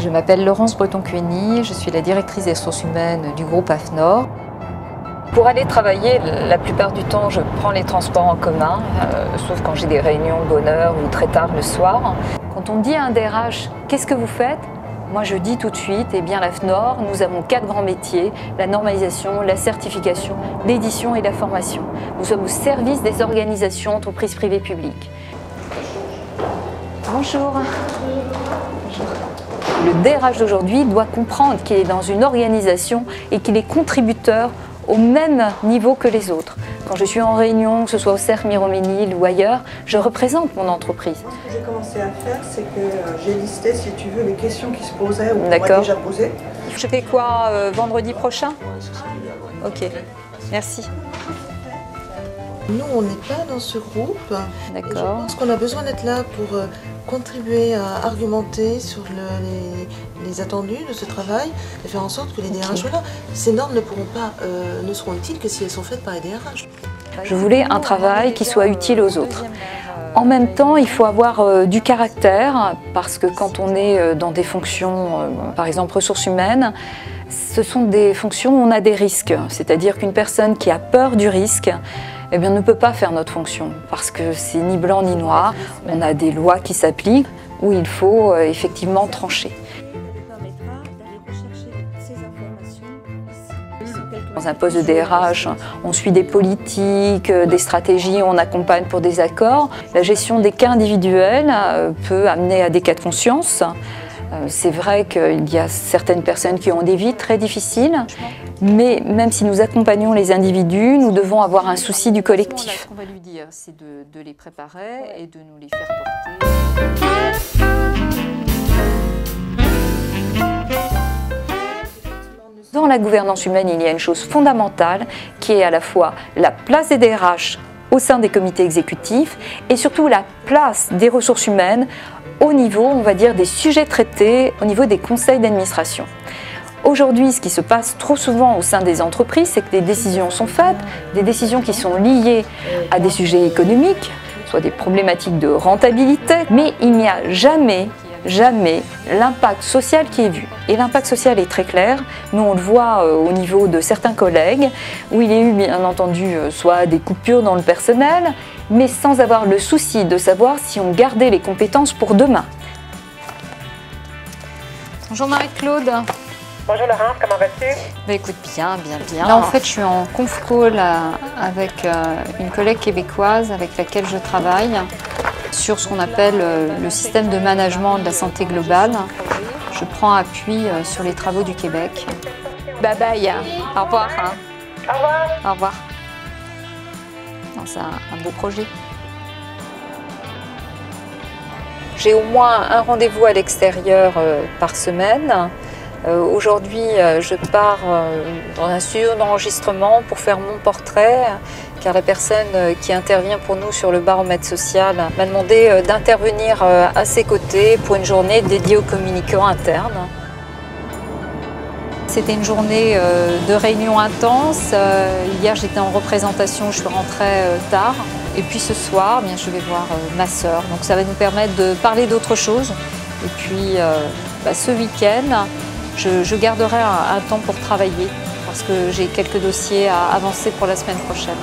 Je m'appelle Laurence Breton-Cueny, je suis la directrice des ressources humaines du groupe AFNOR. Pour aller travailler, la plupart du temps, je prends les transports en commun, sauf quand j'ai des réunions de bonne heure ou très tard le soir. Quand on dit à un DRH « Qu'est-ce que vous faites ?» Moi, je dis tout de suite, eh bien, l'AFNOR, nous avons 4 grands métiers, la normalisation, la certification, l'édition et la formation. Nous sommes au service des organisations, entreprises privées publiques. Bonjour. Bonjour. Le DRH d'aujourd'hui doit comprendre qu'il est dans une organisation et qu'il est contributeur au même niveau que les autres. Quand je suis en réunion, que ce soit au Cercle Miromesnil ou ailleurs, je représente mon entreprise. Ce que j'ai commencé à faire, c'est que j'ai listé, si tu veux, les questions qui se posaient ou qu'on m'a déjà posées. Je fais quoi vendredi prochain? Ok, merci. Nous, on n'est pas dans ce groupe. D'accord. Je pense qu'on a besoin d'être là pour contribuer à argumenter sur les attendus de ce travail et faire en sorte que les DRH soient là. Ces normes ne seront utiles que si elles sont faites par les DRH. Je voulais un travail qui soit utile aux autres. En même temps, il faut avoir du caractère, parce que quand on est dans des fonctions, par exemple ressources humaines, ce sont des fonctions où on a des risques. C'est-à-dire qu'une personne qui a peur du risque, eh bien, ne peut pas faire notre fonction, parce que c'est ni blanc ni noir. On a des lois qui s'appliquent où il faut effectivement trancher. Dans un poste de DRH, on suit des politiques, des stratégies, on accompagne pour des accords. La gestion des cas individuels peut amener à des cas de conscience. C'est vrai qu'il y a certaines personnes qui ont des vies très difficiles, mais même si nous accompagnons les individus, nous devons avoir un souci du collectif. Ce qu'on va lui dire, c'est de les préparer et de nous les faire porter. Dans la gouvernance humaine, il y a une chose fondamentale qui est à la fois la place des DRH au sein des comités exécutifs et surtout la place des ressources humaines au niveau, on va dire, des sujets traités, au niveau des conseils d'administration. Aujourd'hui, ce qui se passe trop souvent au sein des entreprises, c'est que des décisions sont faites, des décisions qui sont liées à des sujets économiques, soit des problématiques de rentabilité, mais il n'y a jamais l'impact social qui est vu. Et l'impact social est très clair. Nous, on le voit au niveau de certains collègues, où il y a eu, bien entendu, soit des coupures dans le personnel, mais sans avoir le souci de savoir si on gardait les compétences pour demain. Bonjour Marie-Claude. Bonjour Laurence, comment vas-tu? Bah, écoute, bien. Là, en fait, je suis en conf call avec une collègue québécoise avec laquelle je travaille sur ce qu'on appelle le système de management de la santé globale. Je prends appui sur les travaux du Québec. Bye bye. Au revoir. Hein. Au revoir. Au revoir. C'est un beau projet. J'ai au moins un rendez-vous à l'extérieur par semaine. Aujourd'hui, je pars dans un studio d'enregistrement pour faire mon portrait, car la personne qui intervient pour nous sur le baromètre social m'a demandé d'intervenir à ses côtés pour une journée dédiée aux communicants internes. C'était une journée de réunion intense. Hier, j'étais en représentation, je suis rentrée tard. Et puis ce soir, bien, je vais voir ma sœur. Donc ça va nous permettre de parler d'autre chose. Et puis ce week-end, je garderai un temps pour travailler parce que j'ai quelques dossiers à avancer pour la semaine prochaine.